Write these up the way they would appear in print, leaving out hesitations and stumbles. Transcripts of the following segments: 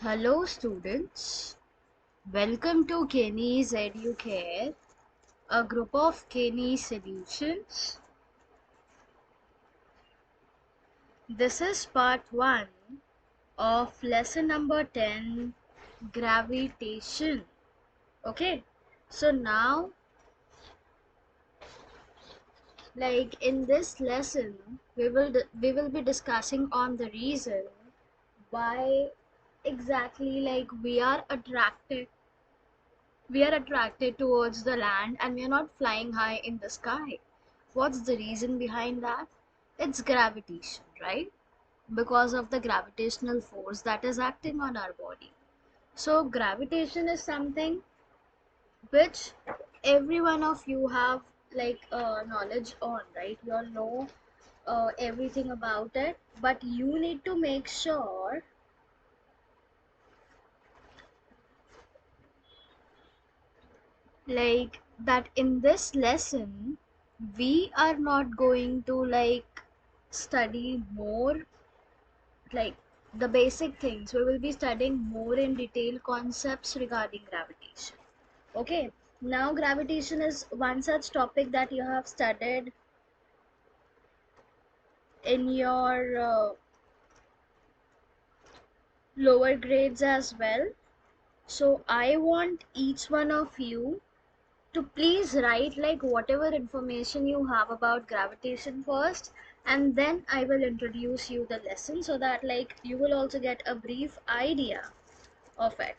Hello students, welcome to KENE'S Educare, a group of KENE'S solutions. This is part 1 of lesson number 10, Gravitation. Okay, so now in this lesson we will be discussing on the reason why exactly we are attracted towards the land and we are not flying high in the sky. What's the reason behind that? It's gravitation, right? Because of the gravitational force that is acting on our body. So gravitation is something which every one of you have knowledge on, right? You all know everything about it, but you need to make sure that in this lesson we are not going to study more like the basic things. We will be studying more in detail concepts regarding gravitation. Okay, now gravitation is one such topic that you have studied in your lower grades as well. So I want each one of you to please write whatever information you have about gravitation first, and then I will introduce you the lesson so that you will also get a brief idea of it.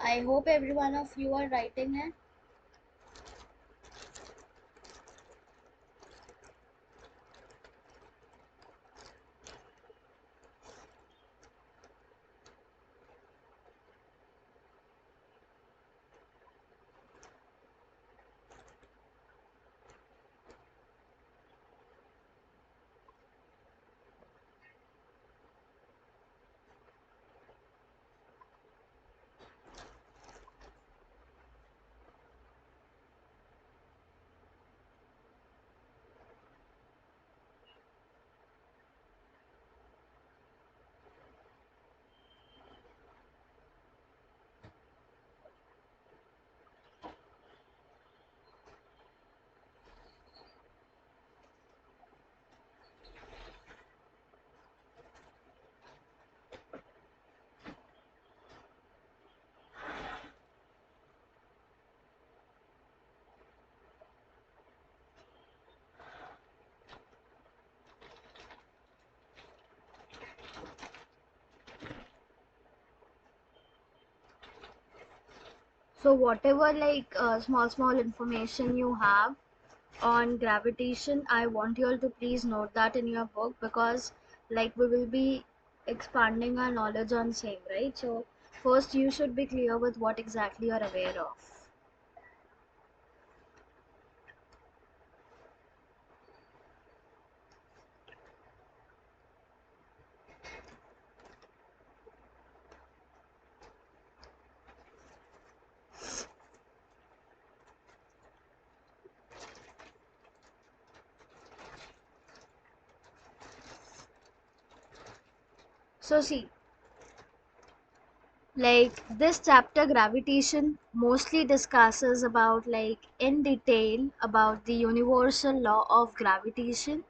I hope every one of you are writing it. So whatever small information you have on gravitation, I want you all to please note that in your book, because we will be expanding our knowledge on same, right? So first you should be clear with what exactly you're aware of. So see, this chapter gravitation mostly discusses about in detail about the universal law of gravitation.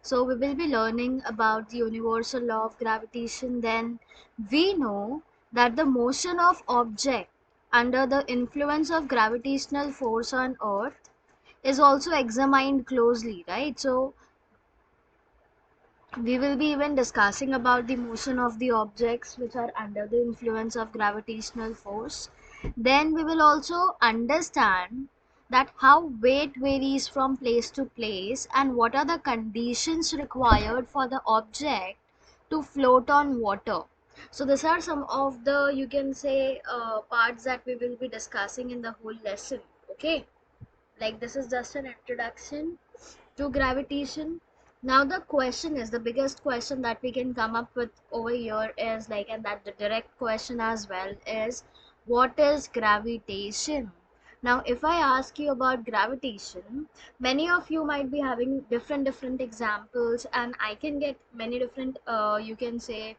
So we will be learning about the universal law of gravitation. Then we know that the motion of object under the influence of gravitational force on earth is also examined closely, right? So we will be even discussing about the motion of the objects which are under the influence of gravitational force. Then we will also understand that how weight varies from place to place and what are the conditions required for the object to float on water. So these are some of the, you can say, parts that we will be discussing in the whole lesson. Okay, like this is just an introduction to gravitation. Now the question is, the biggest question that we can come up with over here is like, and that the direct question as well is, what is gravitation? Now if I ask you about gravitation, many of you might be having different examples, and I can get many different you can say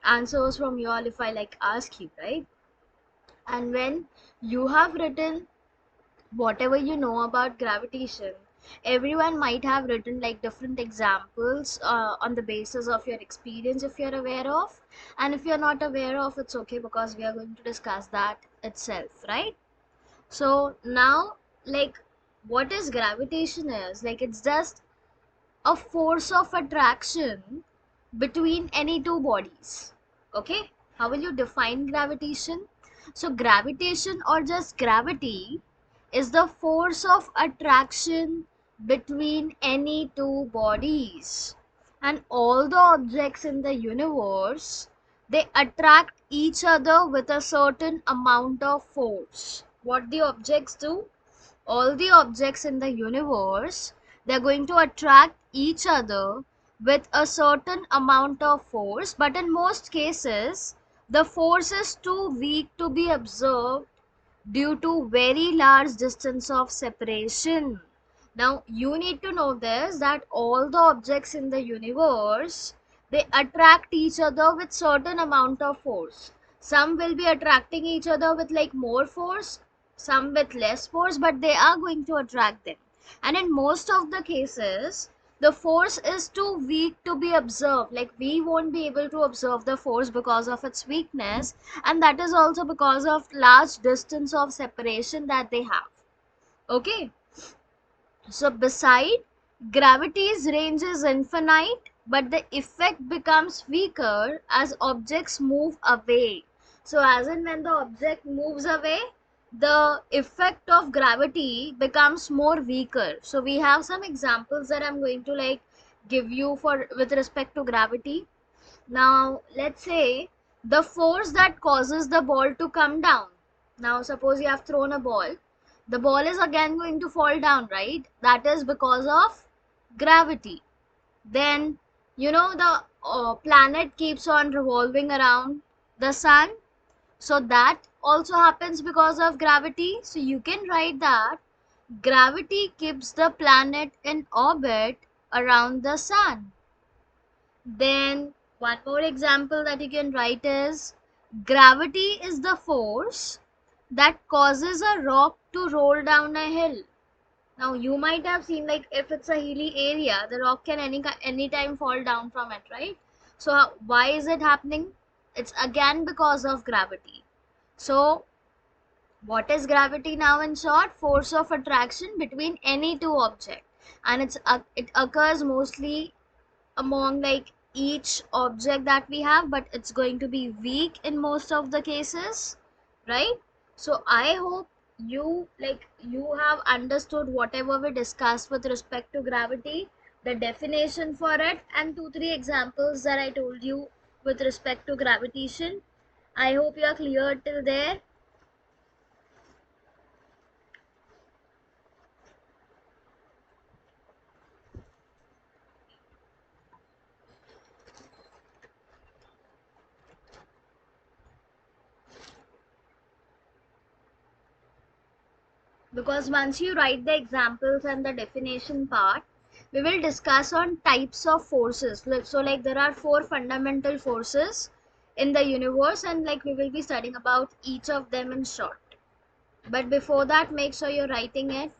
answers from you all if I like ask you, right? And when you have written whatever you know about gravitation, everyone might have written like different examples on the basis of your experience, if you're aware of. And if you're not aware of, it's okay, because we are going to discuss that itself, right? So now, like, what is gravitation is like, it's just a force of attraction between any two bodies. Okay, how will you define gravitation? So gravitation, or just gravity, is the force of attraction between any two bodies, and all the objects in the universe, they attract each other with a certain amount of force. What the objects do, all the objects in the universe, they're going to attract each other with a certain amount of force, but in most cases the force is too weak to be observed due to very large distance of separation. Now you need to know this, that all the objects in the universe, they attract each other with certain amount of force. Some will be attracting each other with like more force, some with less force, but they are going to attract them. And in most of the cases, the force is too weak to be observed, like we won't be able to observe the force because of its weakness, and that is also because of large distance of separation that they have. Okay, so beside, gravity's range is infinite, but the effect becomes weaker as objects move away. So as in when the object moves away, the effect of gravity becomes more weaker. So we have some examples that I'm going to like give you for with respect to gravity. Now let's say the force that causes the ball to come down. Now suppose you have thrown a ball, the ball is again going to fall down, right? That is because of gravity. Then you know the planet keeps on revolving around the sun, so that also happens because of gravity. So you can write that gravity keeps the planet in orbit around the sun. Then one more example that you can write is, gravity is the force that causes a rock to roll down a hill. Now you might have seen, like if it's a hilly area, the rock can any time fall down from it, right? So why is it happening? It's again because of gravity. So what is gravity now in short? Force of attraction between any two objects, and it occurs mostly among like each object that we have, but it's going to be weak in most of the cases, right? So I hope you have understood whatever we discussed with respect to gravity, the definition for it, and 2 3 examples that I told you with respect to gravitation. I hope you are clear till there. Because once you write the examples and the definition part, we will discuss on types of forces. So like there are 4 fundamental forces in the universe, and like we will be studying about each of them in short. But before that, make sure you're writing it.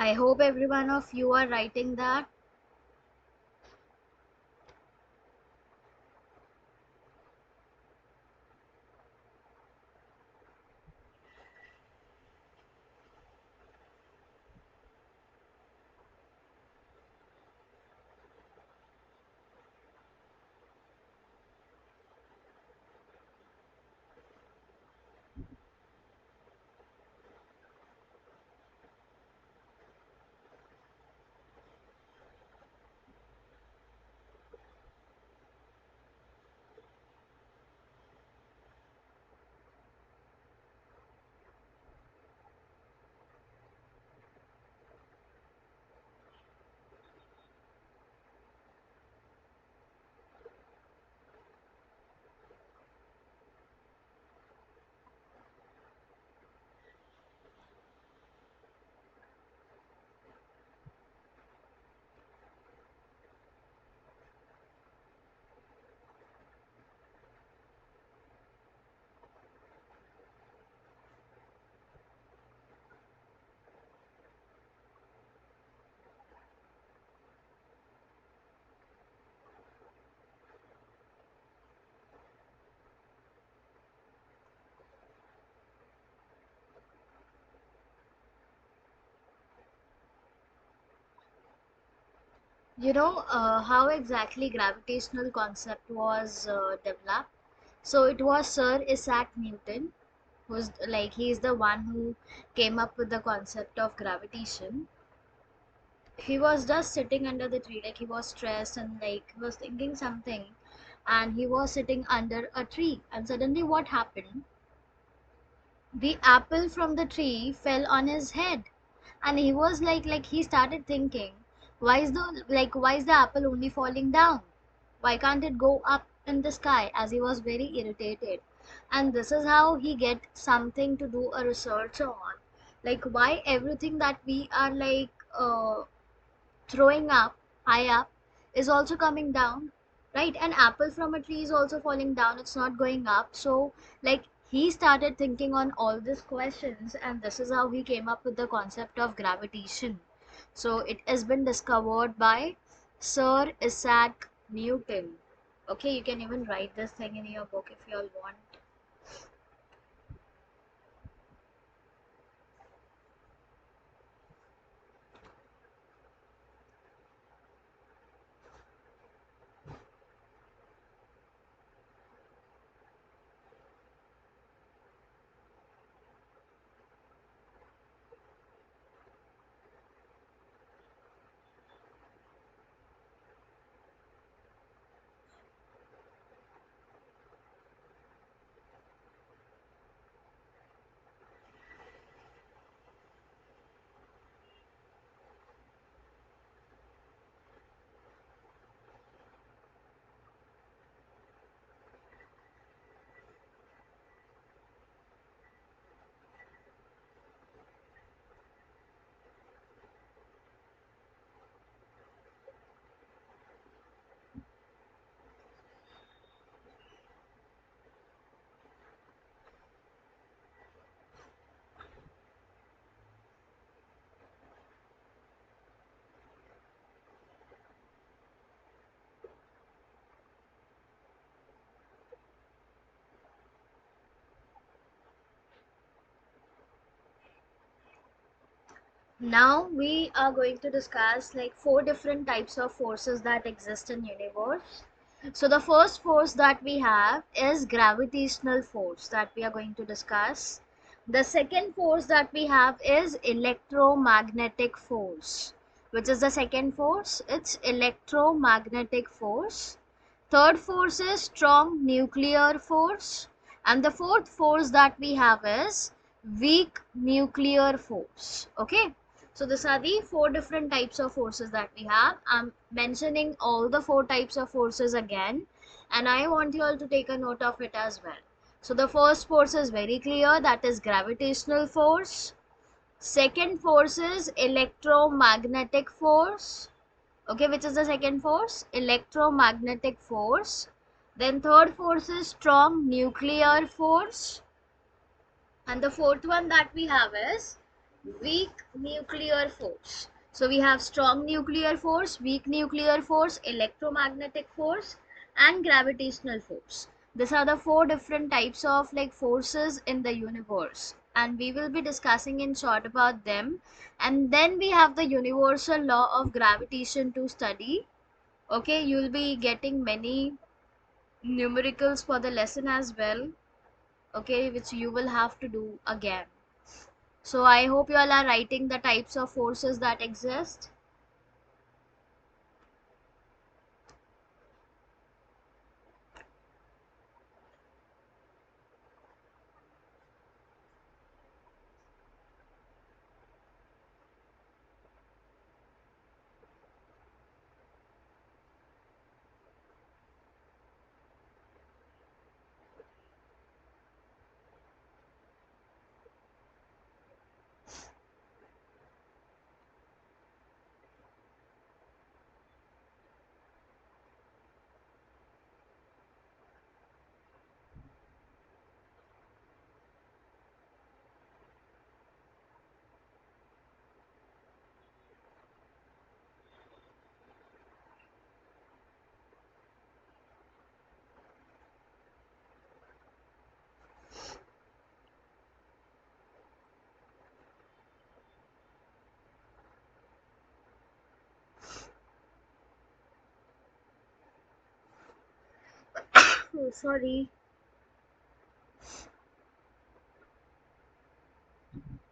I hope every one of you are writing that. How exactly gravitational concept was developed? So it was Sir Isaac Newton, who's like he's the one who came up with the concept of gravitation. He was just sitting under the tree, like he was stressed and like he was thinking something, and he was sitting under a tree, and suddenly what happened? The apple from the tree fell on his head, and he was like he started thinking, why is the apple only falling down? Why can't it go up in the sky? As he was very irritated, and this is how he get something to do a research on, like why everything that we are throwing up high up is also coming down, right? An apple from a tree is also falling down, it's not going up. So like he started thinking on all these questions, and this is how he came up with the concept of gravitation. So it has been discovered by Sir Isaac Newton. Okay, you can even write this thing in your book if you all want. Now we are going to discuss like four different types of forces that exist in universe. So the first force that we have is gravitational force that we are going to discuss. The second force that we have is electromagnetic force. Which is the second force? It's electromagnetic force. Third force is strong nuclear force. And the fourth force that we have is weak nuclear force. Okay. So these are the four different types of forces that we have. I'm mentioning all the four types of forces again, and I want you all to take a note of it as well. So the first force is very clear, that is gravitational force. Second force is electromagnetic force. Okay, which is the second force? Electromagnetic force. Then third force is strong nuclear force. And the fourth one that we have is Weak nuclear force. So we have strong nuclear force, weak nuclear force, electromagnetic force, and gravitational force. These are the four different types of like forces in the universe, and we will be discussing in short about them. And then we have the universal law of gravitation to study. Okay, you'll be getting many numericals for the lesson as well, okay, which you will have to do again. So I hope you all are writing the types of forces that exist. Oh, sorry.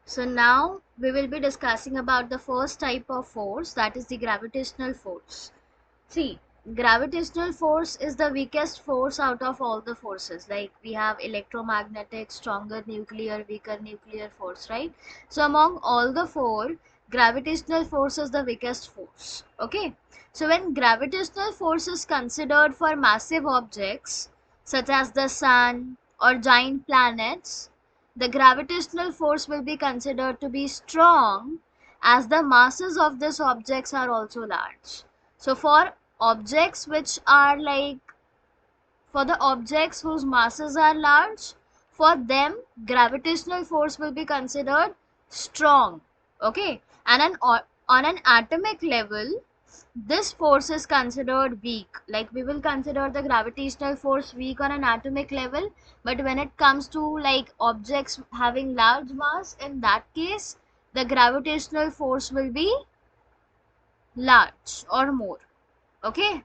So now we will be discussing about the first type of force, that is the gravitational force. See, gravitational force is the weakest force out of all the forces. Like we have electromagnetic, stronger nuclear, weaker nuclear force, right? So among all the four, gravitational force is the weakest force. Okay. So when gravitational force is considered for massive objects such as the sun or giant planets, the gravitational force will be considered to be strong as the masses of these objects are also large. So for objects which are like, for the objects whose masses are large, for them gravitational force will be considered strong. Okay, and on an atomic level, this force is considered weak. Like we will consider the gravitational force weak on an atomic level, but when it comes to like objects having large mass, in that case the gravitational force will be large or more. Okay.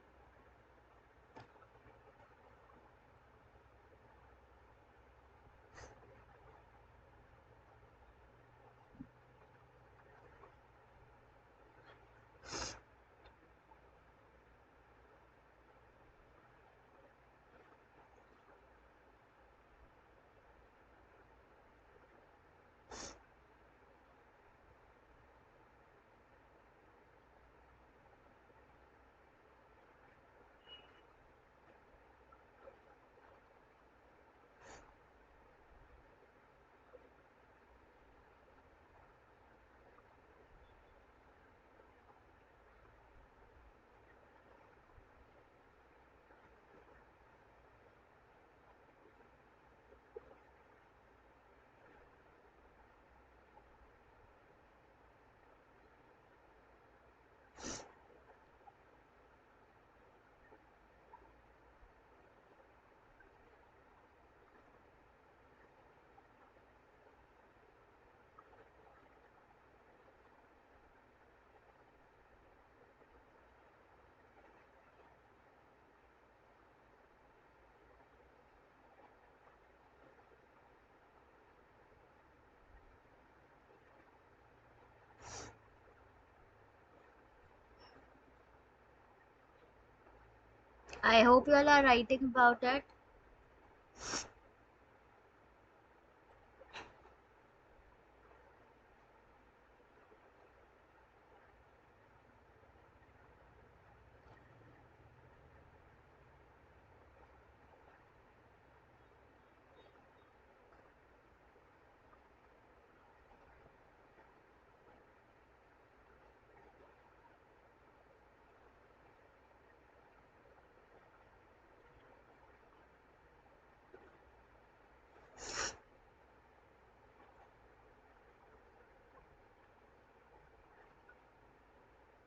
I hope you all are writing about it.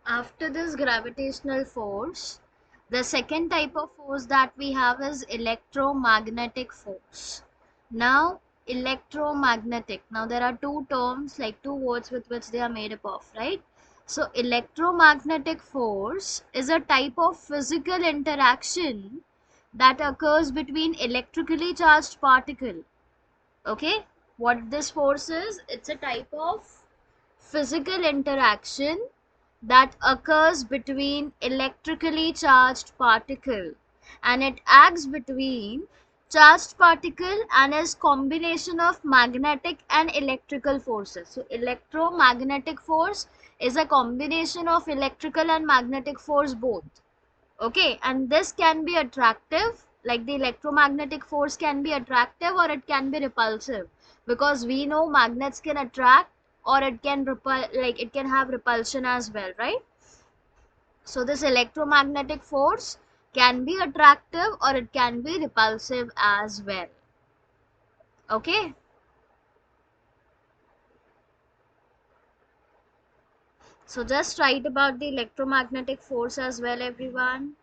After this gravitational force, the second type of force that we have is electromagnetic force. Now, electromagnetic. Now, there are two terms, like two words with which they are made up of, right? So, electromagnetic force is a type of physical interaction that occurs between electrically charged particle. Okay? What this force is? It's a type of physical interaction that occurs between electrically charged particle, and it acts between charged particle and is combination of magnetic and electrical forces. So electromagnetic force is a combination of electrical and magnetic force both. Okay, and this can be attractive, like the electromagnetic force can be attractive or it can be repulsive, because we know magnets can attract or it can repel, like it can have repulsion as well, right? So this electromagnetic force can be attractive or it can be repulsive as well. Okay, so just write about the electromagnetic force as well, everyone.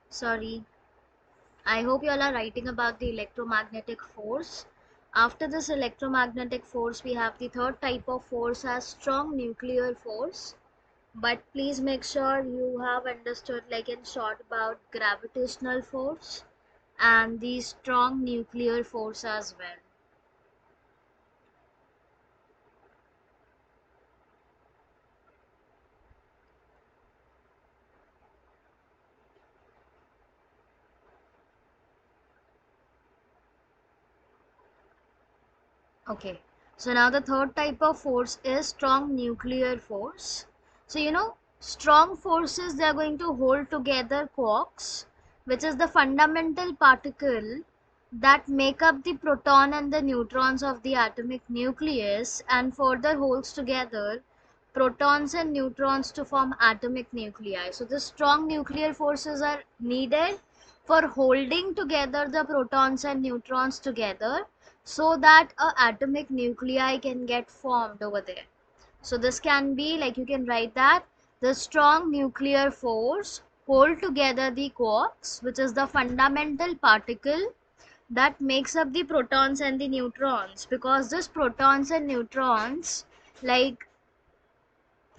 Sorry, I hope you all are writing about the electromagnetic force. After this electromagnetic force, we have the third type of force as strong nuclear force. But please make sure you have understood, like in short, about gravitational force and the strong nuclear force as well. Okay, so now the third type of force is strong nuclear force. So strong forces, they are going to hold together quarks, which is the fundamental particle that make up the proton and the neutrons of the atomic nucleus, and further holds together protons and neutrons to form atomic nuclei. So the strong nuclear forces are needed for holding together the protons and neutrons together, so that a atomic nuclei can get formed over there. So this can be, like, you can write that the strong nuclear force hold together the quarks, which is the fundamental particle that makes up the protons and the neutrons, because this protons and neutrons, like,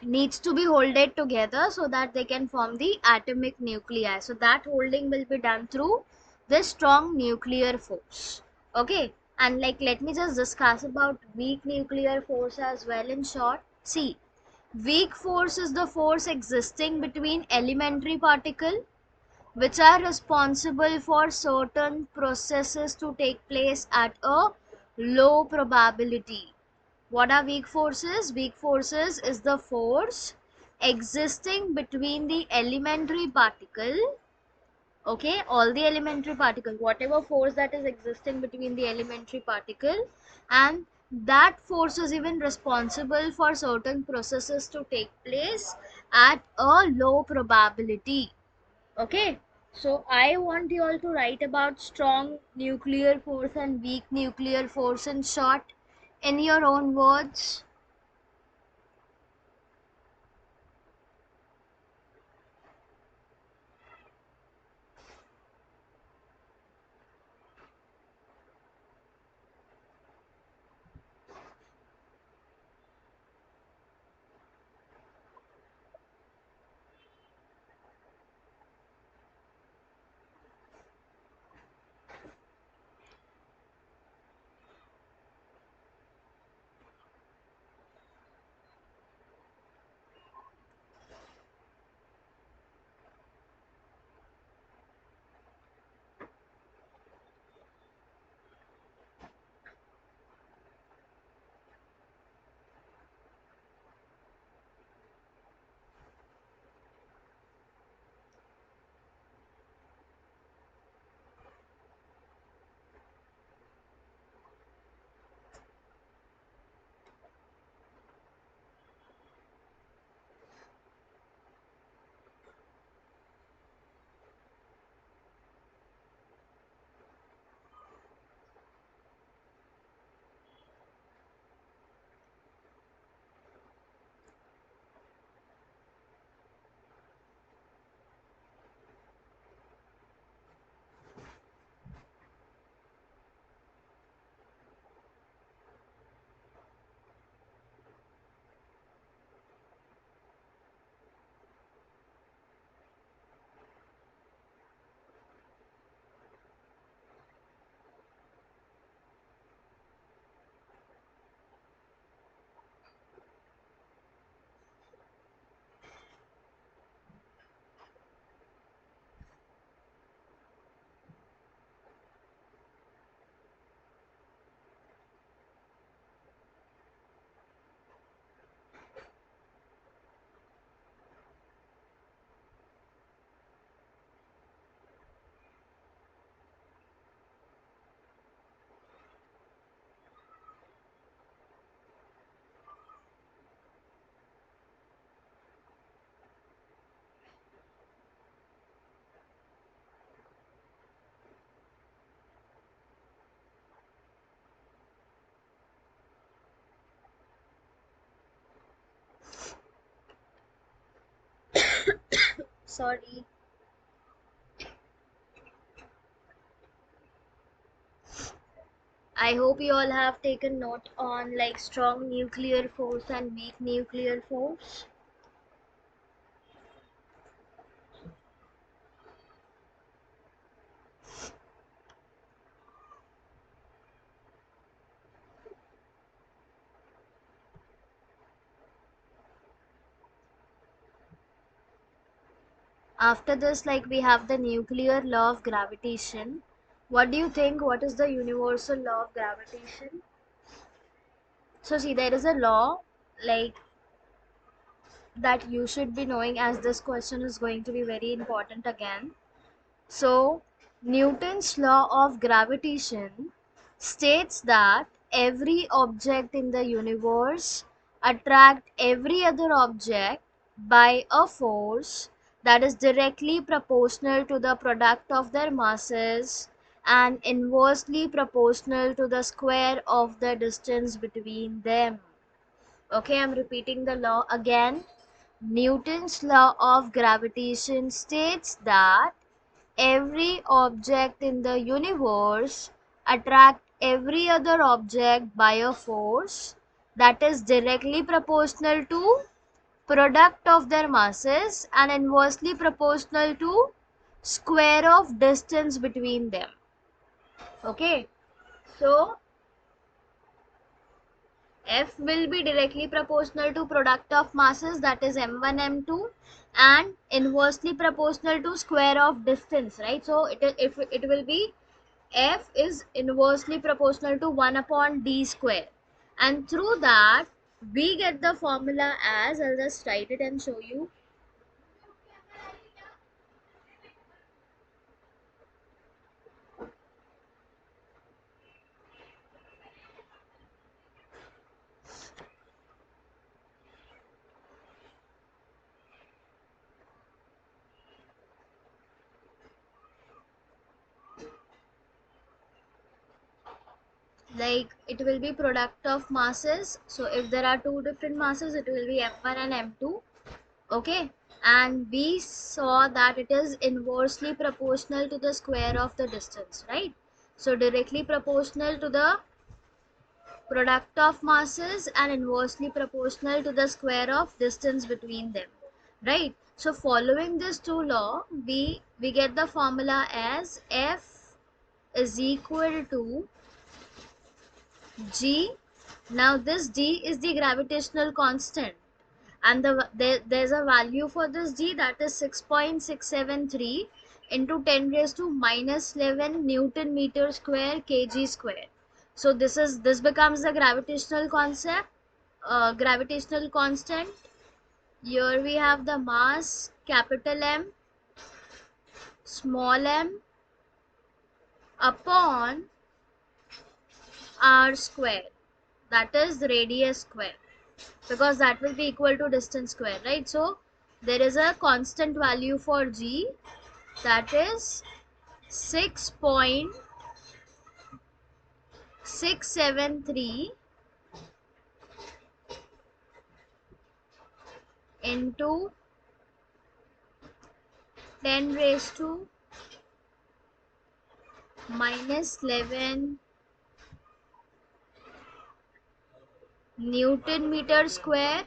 needs to be holded together so that they can form the atomic nuclei. So that holding will be done through this strong nuclear force. Okay, and like let me just discuss about weak nuclear force as well in short. See, weak force is the force existing between elementary particle which are responsible for certain processes to take place at a low probability. What are weak forces? Weak forces is the force existing between the elementary particle, okay, all the elementary particle, whatever force that is existing between the elementary particle, and that force is even responsible for certain processes to take place at a low probability. Okay, so I want you all to write about strong nuclear force and weak nuclear force in short in your own words. Sorry. I hope you all have taken note on like strong nuclear force and weak nuclear force. After this, like we have the nuclear law of gravitation. What do you think? What is the universal law of gravitation? So see, there is a law like that you should be knowing as this question is going to be very important again. So, Newton's law of gravitation states that every object in the universe attract every other object by a force that is directly proportional to the product of their masses and inversely proportional to the square of the distance between them. Okay, I'm repeating the law again. Newton's law of gravitation states that every object in the universe attract every other object by a force that is directly proportional to product of their masses and inversely proportional to square of distance between them. Okay, so F will be directly proportional to product of masses, that is m1 m2, and inversely proportional to square of distance, right? So it will be F is inversely proportional to 1 upon d square, and through that we get the formula as, I'll just write it and show you. Like it will be product of masses, so if there are two different masses it will be m1 and m2. Okay, and we saw that it is inversely proportional to the square of the distance, right? So directly proportional to the product of masses and inversely proportional to the square of distance between them, right? So following this two law, we get the formula as F is equal to G. Now this G is the gravitational constant, and there's a value for this G, that is 6.673 into 10 raised to minus 11 Newton meter square kg square. So this becomes the gravitational constant. Here we have the mass capital M, small m upon r square, that is radius square, because that will be equal to distance square, right? So there is a constant value for G, that is 6.673 into 10 raised to minus 11 Newton meter square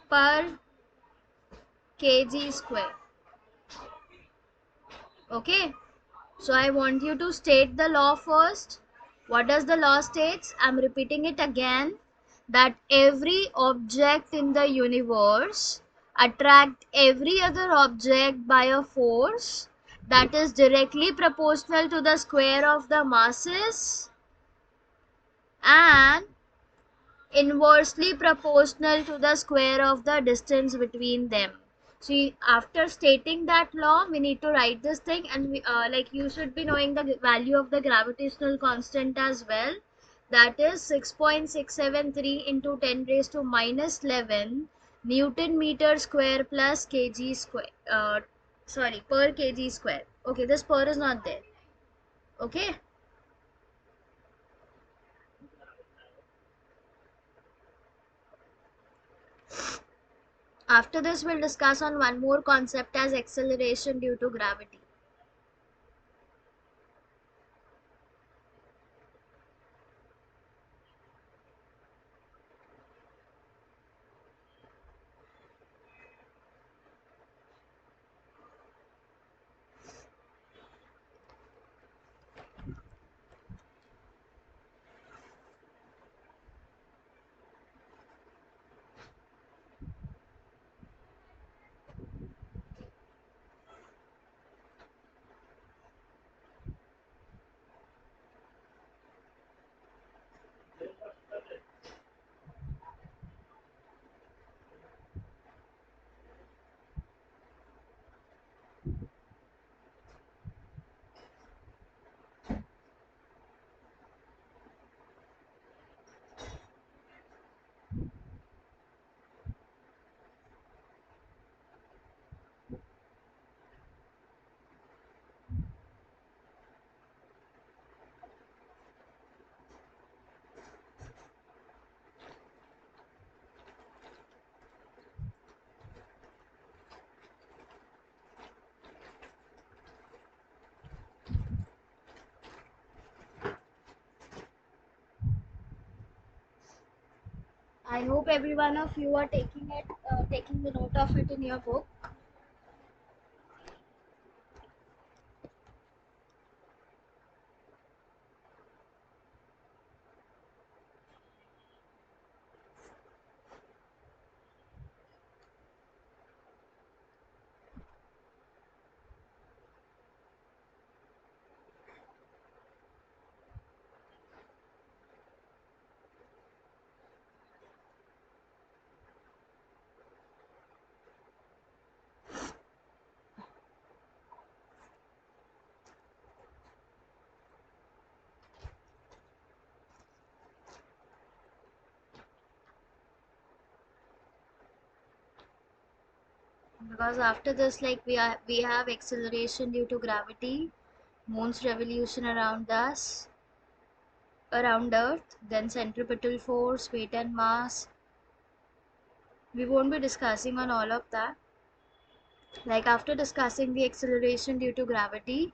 per kg square. Okay, so I want you to state the law first. What does the law states? I'm repeating it again, that every object in the universe attract every other object by a force that is directly proportional to the square of the masses and inversely proportional to the square of the distance between them. See, after stating that law, we need to write this thing, and like you should be knowing the value of the gravitational constant as well. That is 6.673 into 10 raised to minus 11 Newton meter square plus kg square. Sorry, per kg square. Okay, this per is not there. Okay. After this, we'll discuss on one more concept as acceleration due to gravity. I hope every one of you are taking the note of it in your book. Because after this, like we have acceleration due to gravity, moon's revolution around Earth, then centripetal force, weight and mass. We won't be discussing on all of that. Like after discussing the acceleration due to gravity,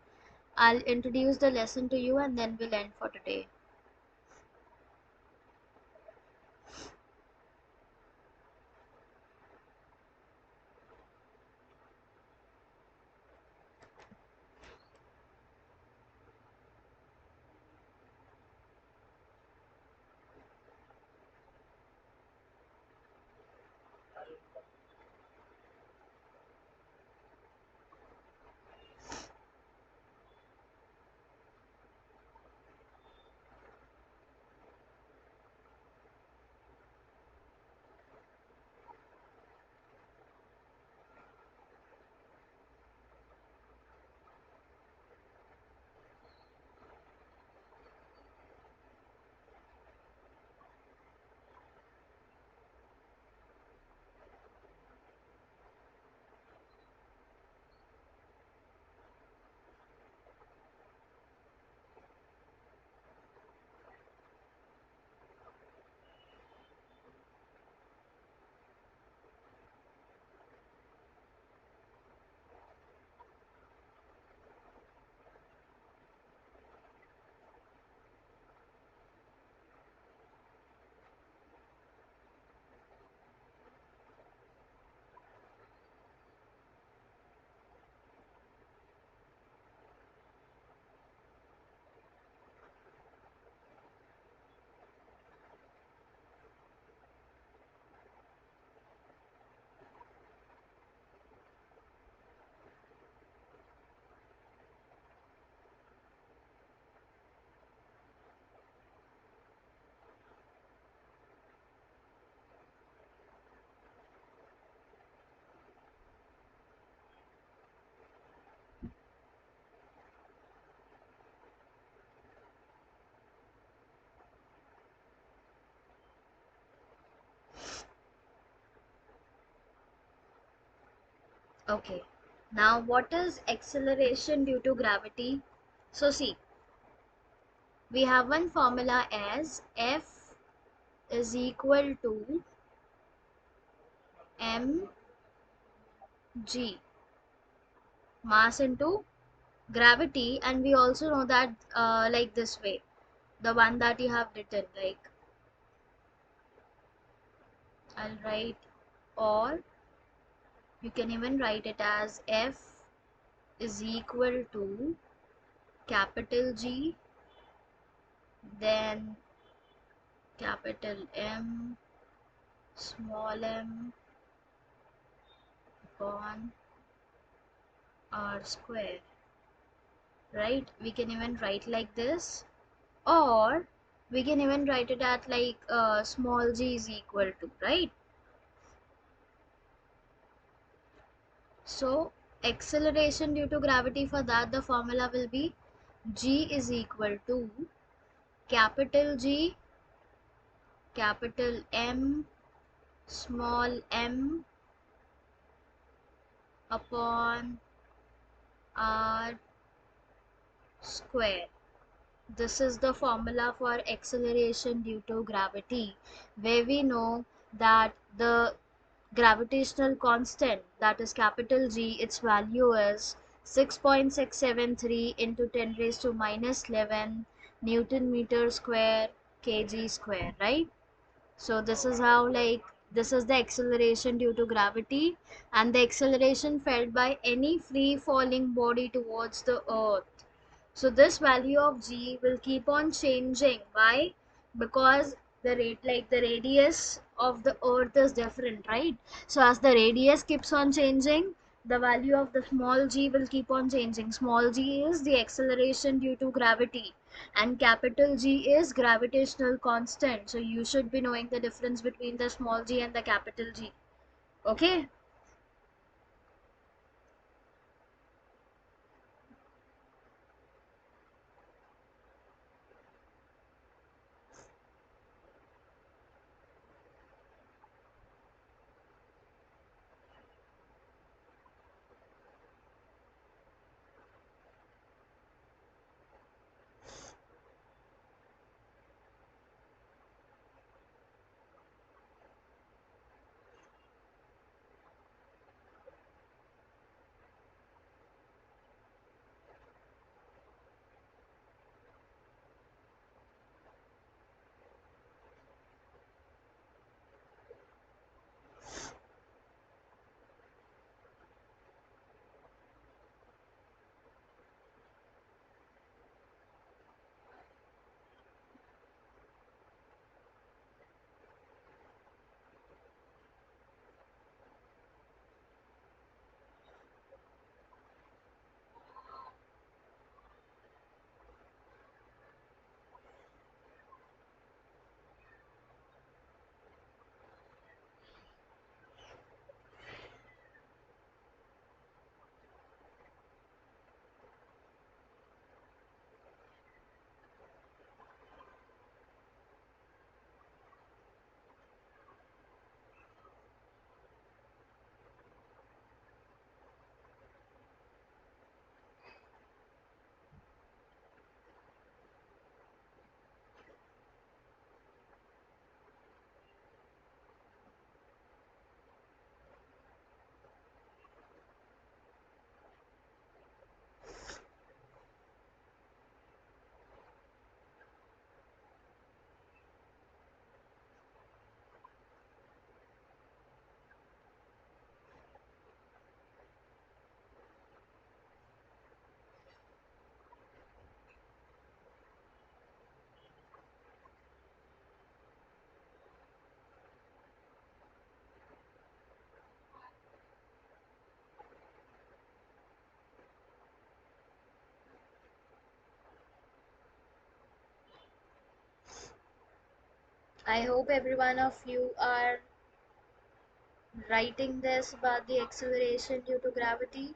I'll introduce the lesson to you and then we'll end for today. Okay. Now what is acceleration due to gravity? So see, we have one formula as F is equal to mg, mass into gravity, and we also know that like this way, the one that you have written, like I'll write, or you can even write it as F is equal to capital G, then capital M, small m upon r square, right? We can even write like this, or we can even write it at like small g is equal to, right? So acceleration due to gravity, for that the formula will be g is equal to capital G, capital M, small m upon r square. This is the formula for acceleration due to gravity, where we know that the gravitational constant, that is capital G, its value is 6.673 into 10 raised to minus 11 Newton meter square kg square, right? So this is how, like, this is the acceleration due to gravity, and the acceleration felt by any free falling body towards the earth. So this value of g will keep on changing. Why? Because the rate, like, the radius of the earth is different, right? So as the radius keeps on changing, the value of the small g will keep on changing. Small g is the acceleration due to gravity, and capital G is gravitational constant. So you should be knowing the difference between the small g and the capital G. Okay. I hope every one of you are writing this about the acceleration due to gravity.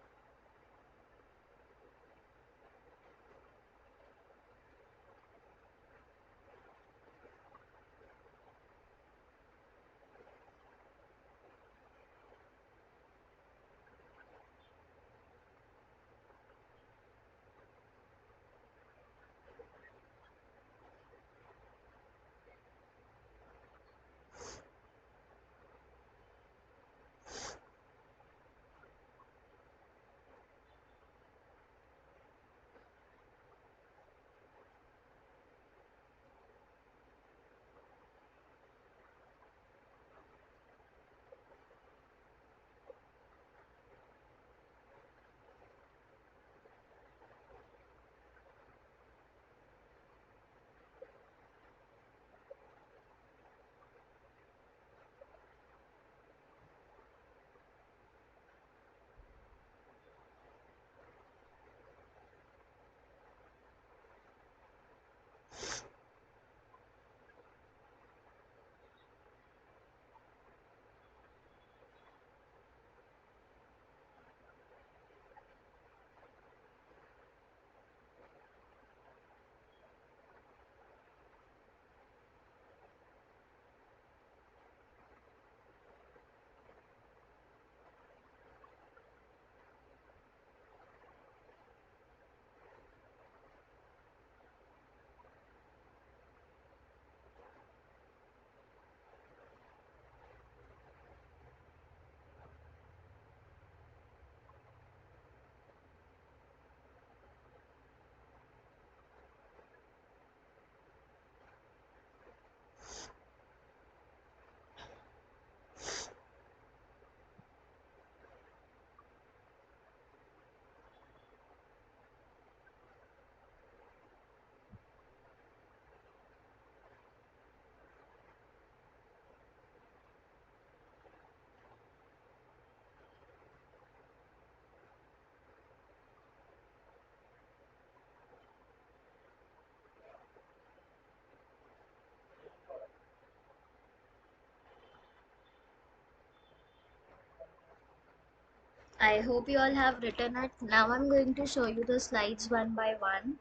I hope you all have written it. Now I'm going to show you the slides one by one,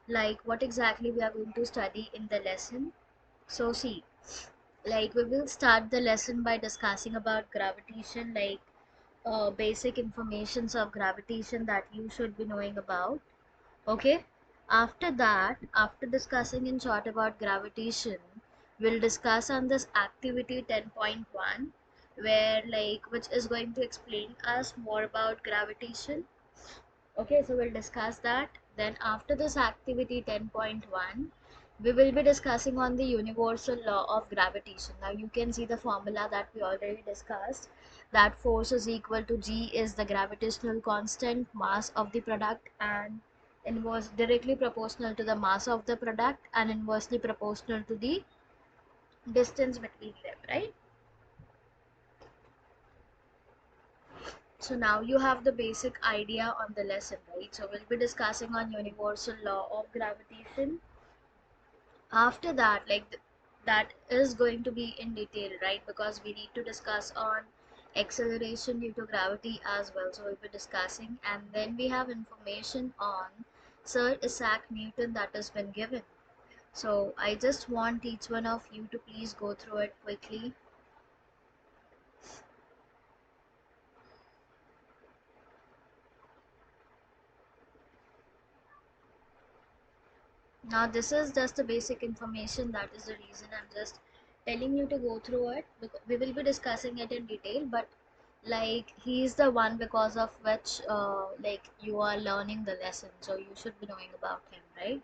like what exactly we are going to study in the lesson. So see, like we will start the lesson by discussing about gravitation, like basic informations of gravitation that you should be knowing about. Okay, after that, after discussing in short about gravitation, we'll discuss on this activity 10.1, where like which is going to explain us more about gravitation. Okay, so we'll discuss that. Then after this activity 10.1, we will be discussing on the universal law of gravitation. Now you can see the formula that we already discussed, that force is equal to G is the gravitational constant, mass of the product, and inverse directly proportional to the mass of the product and inversely proportional to the distance between them, right? So now you have the basic idea on the lesson, right? So we'll be discussing on universal law of gravitation. After that, like that is going to be in detail, right? Because we need to discuss on acceleration due to gravity as well. So we'll be discussing, and then we have information on Sir Isaac Newton that has been given. So I just want each one of you to please go through it quickly. Now this is just the basic information, that is the reason I'm just telling you to go through it, because we will be discussing it in detail, but like he is the one because of which like you are learning the lesson, so you should be knowing about him, right?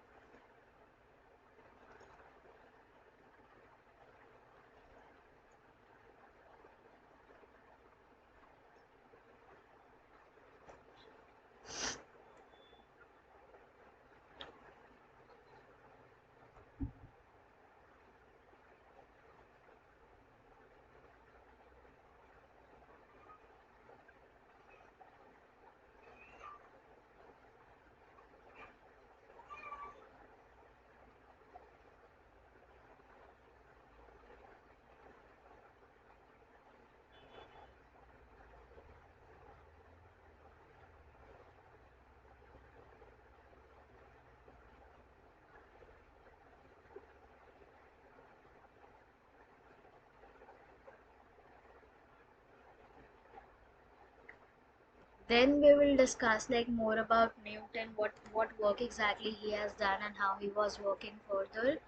Then we will discuss like more about Newton, what work exactly he has done and how he was working further.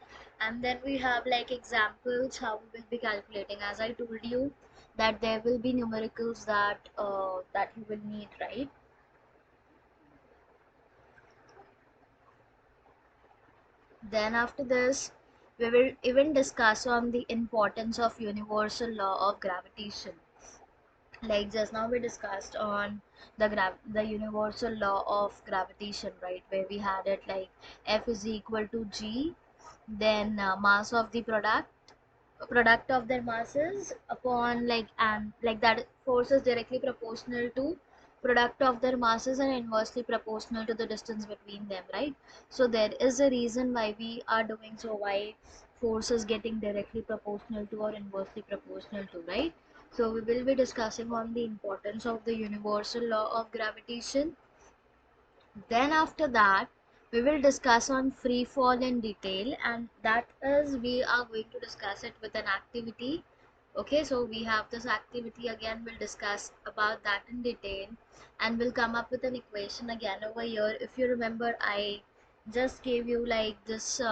And then we have like examples how we will be calculating, as I told you that there will be numericals that you will need, right? Then after this, we will even discuss on the importance of universal law of gravitation. Like just now we discussed on the universal law of gravitation, right? Where we had it like F is equal to G, then mass of the product of their masses upon like, and like that force is directly proportional to product of their masses and inversely proportional to the distance between them, right? So there is a reason why we are doing so, why force is getting directly proportional to or inversely proportional to, right? So we will be discussing on the importance of the universal law of gravitation. Then after that, we will discuss on free fall in detail, and that is we are going to discuss it with an activity. Okay, so we have this activity again, we'll discuss about that in detail, and we'll come up with an equation again over here. If you remember, I just gave you like this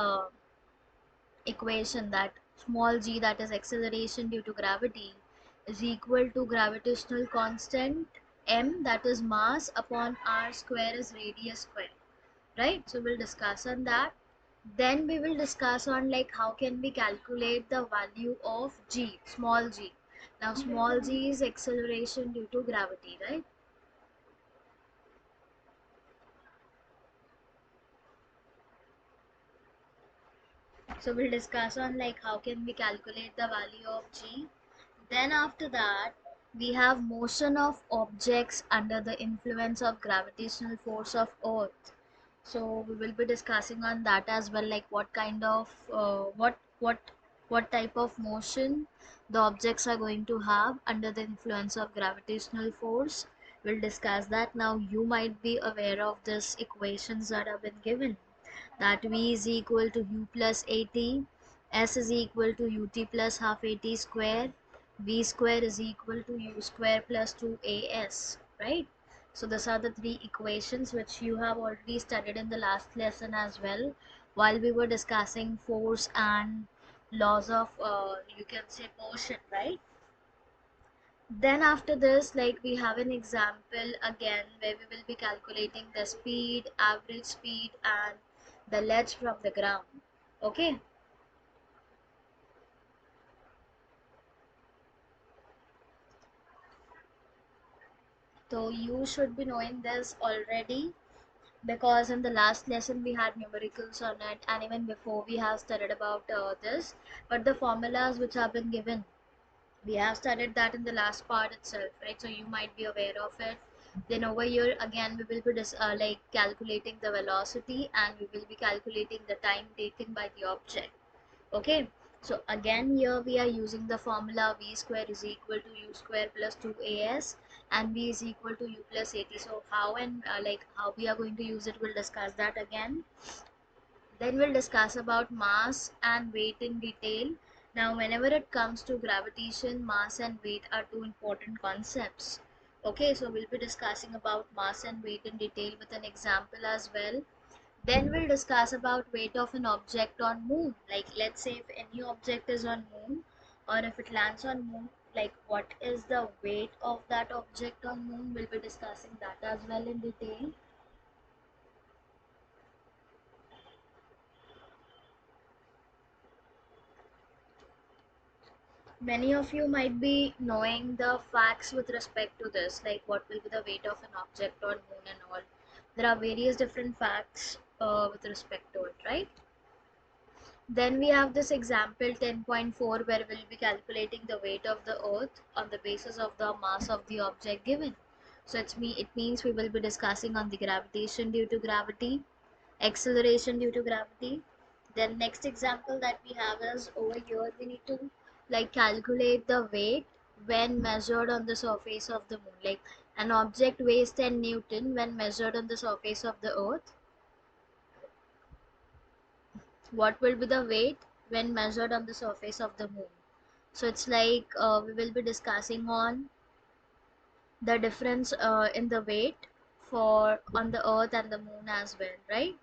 equation, that small g, that is acceleration due to gravity, is equal to gravitational constant m, that is mass, upon r square is radius square, right? So we'll discuss on that. Then we will discuss on like how can we calculate the value of g, small g. Now small g is acceleration due to gravity, right? So we'll discuss on like how can we calculate the value of g. Then after that, we have motion of objects under the influence of gravitational force of earth. So we will be discussing on that as well, like what kind of what type of motion the objects are going to have under the influence of gravitational force. We'll discuss that. Now you might be aware of this equations that have been given, that V is equal to U plus AT, S is equal to UT plus half AT square, V square is equal to U square plus 2AS, right? So these are the three equations which you have already studied in the last lesson as well, while we were discussing force and laws of you can say motion, right? Then after this, like, we have an example again where we will be calculating the speed, average speed, and the ledge from the ground. Okay, so you should be knowing this already, because in the last lesson we had numericals on it, and even before we have studied about this. But the formulas which have been given, we have studied that in the last part itself, right? So you might be aware of it. Then over here again we will be like calculating the velocity, and we will be calculating the time taken by the object. Okay, so again here we are using the formula V square is equal to U square plus 2AS, and V is equal to U plus AT. So how and like how we are going to use it, we'll discuss that again. Then we'll discuss about mass and weight in detail. Now whenever it comes to gravitation, mass and weight are two important concepts. Okay, so we'll be discussing about mass and weight in detail with an example as well. Then we'll discuss about weight of an object on moon. Like, let's say if any object is on moon, or if it lands on moon, like what is the weight of that object on moon. We'll be discussing that as well in detail. Many of you might be knowing the facts with respect to this, like what will be the weight of an object on moon and all. There are various different facts with respect to it, right? Then we have this example 10.4 where we'll be calculating the weight of the earth on the basis of the mass of the object given. So it means we will be discussing on the gravitation due to gravity, acceleration due to gravity. Then next example that we have is over here we need to like calculate the weight when measured on the surface of the moon. Like an object weighs 10 Newton when measured on the surface of the earth. What will be the weight when measured on the surface of the moon? So it's like we will be discussing on the difference in the weight for on the earth and the moon as well, right?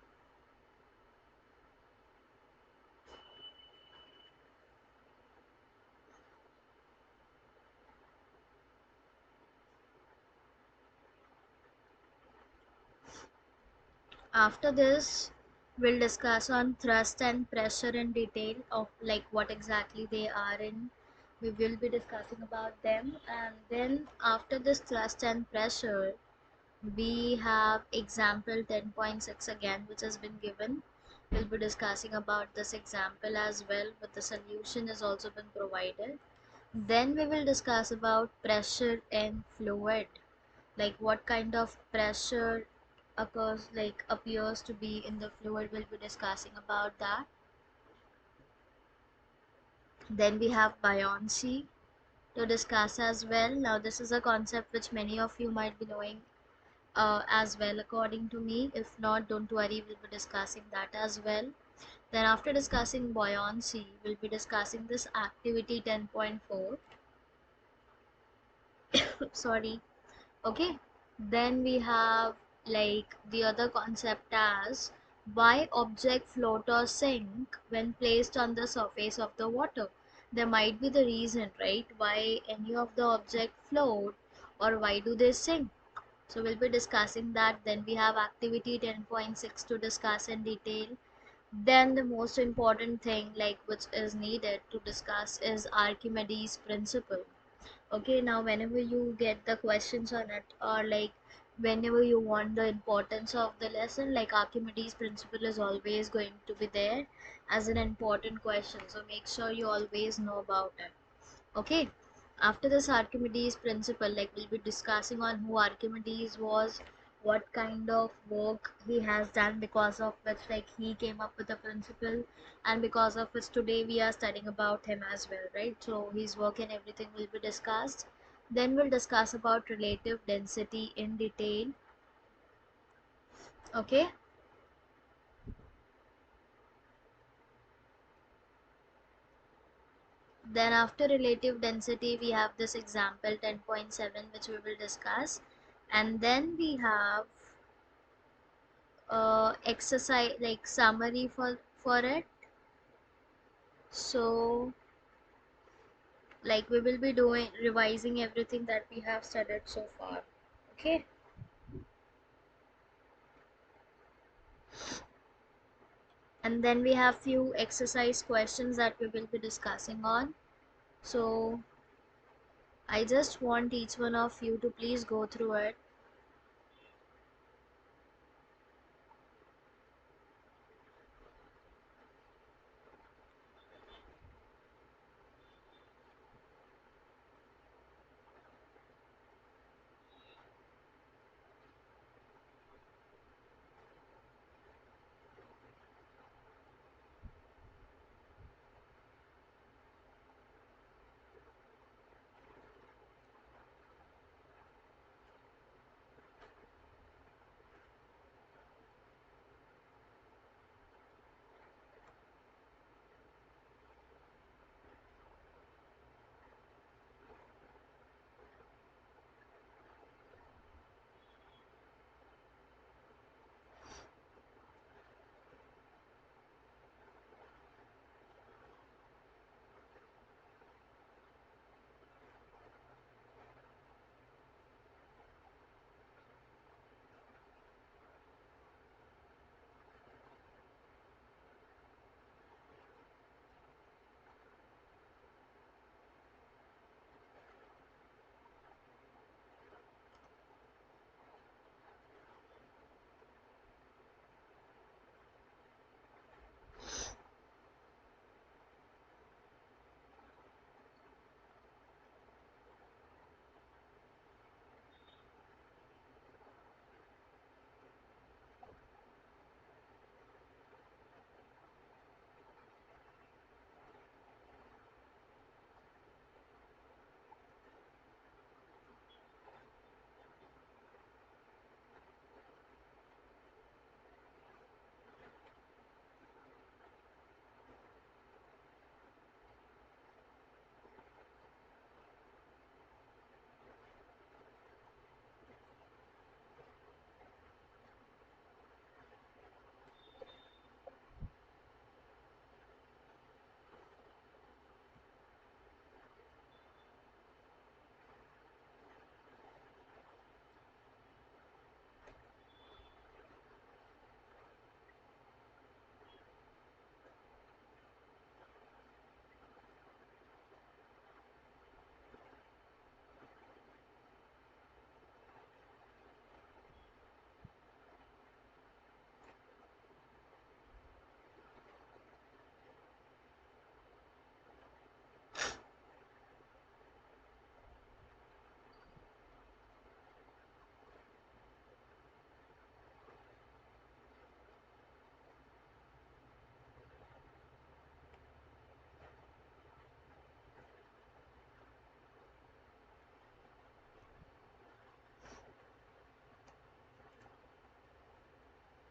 After this, we'll discuss on thrust and pressure in detail of like what exactly they are in. We will be discussing about them, and then after this thrust and pressure, we have example 10.6 again which has been given. We'll be discussing about this example as well, but the solution has also been provided. Then we will discuss about pressure in fluid, like what kind of pressure occurs like appears to be in the fluid. We'll be discussing about that. Then we have buoyancy to discuss as well. Now this is a concept which many of you might be knowing as well according to me. If not, don't worry, we'll be discussing that as well. Then after discussing buoyancy, we'll be discussing this activity 10.4. Sorry. Okay, then we have like the other concept as why object float or sink when placed on the surface of the water. There might be the reason, right, why any of the object float or why do they sink. So we'll be discussing that. Then we have activity 10.6 to discuss in detail. Then the most important thing like which is needed to discuss is Archimedes principle. Okay, now whenever you get the questions on it, or like whenever you want the importance of the lesson, like Archimedes principle is always going to be there as an important question, so make sure you always know about it. Okay, after this Archimedes principle, like we'll be discussing on who Archimedes was, what kind of work he has done because of which like he came up with the principle, and because of which today we are studying about him as well, right? So his work and everything will be discussed. Then we'll discuss about relative density in detail. Okay. Then after relative density, we have this example 10.7 which we will discuss. And then we have exercise like summary for it. So like we will be doing revising everything that we have studied so far. Okay. And then we have few exercise questions that we will be discussing on. So I just want each one of you to please go through it.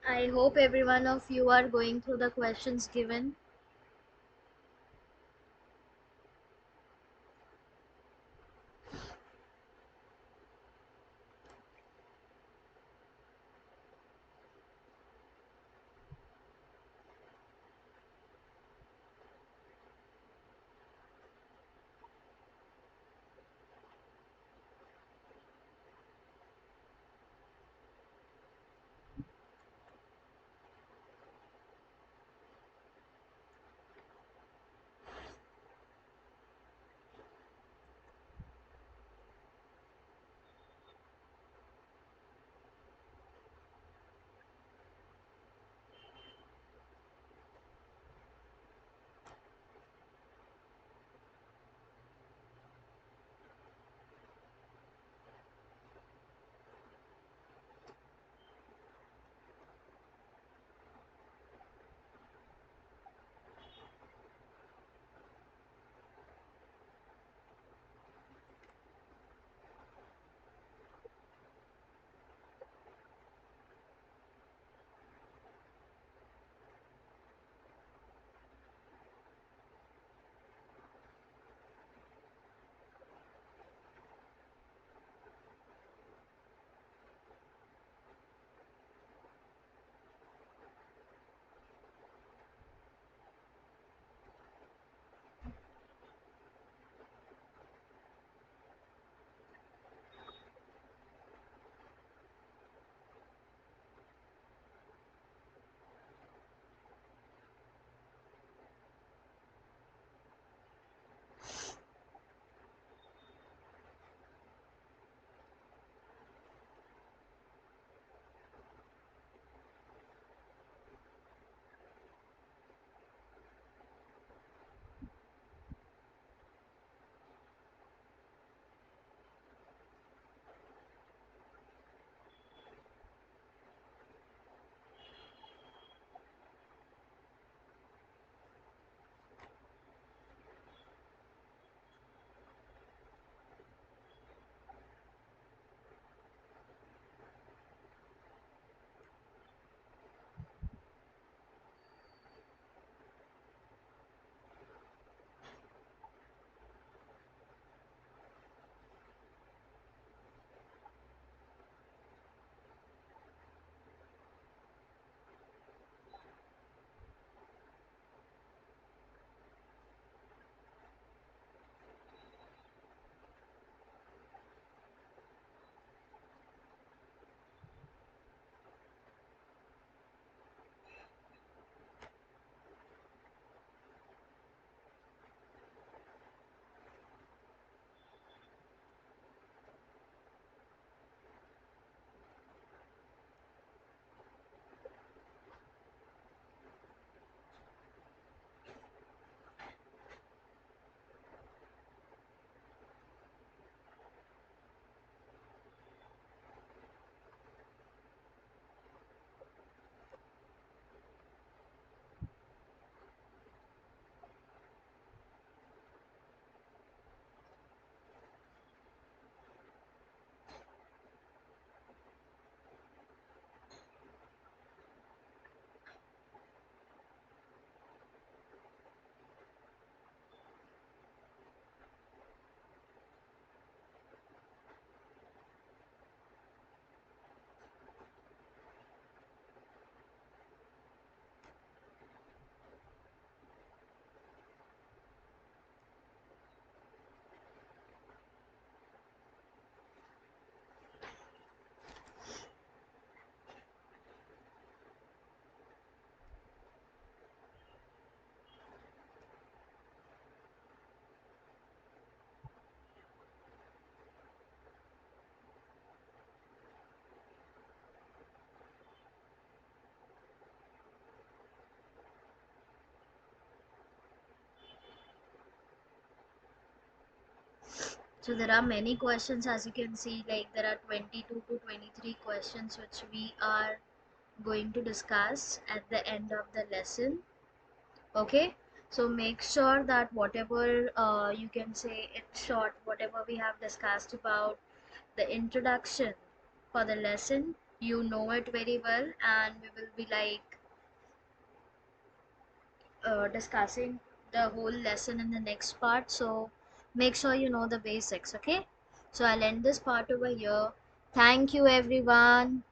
I hope every one of you are going through the questions given. So there are many questions, as you can see, like there are 22 to 23 questions which we are going to discuss at the end of the lesson. Okay, so make sure that whatever you can say in short, whatever we have discussed about the introduction for the lesson, you know it very well, and we will be like discussing the whole lesson in the next part. So make sure you know the basics. Okay, so I'll end this part over here. Thank you everyone.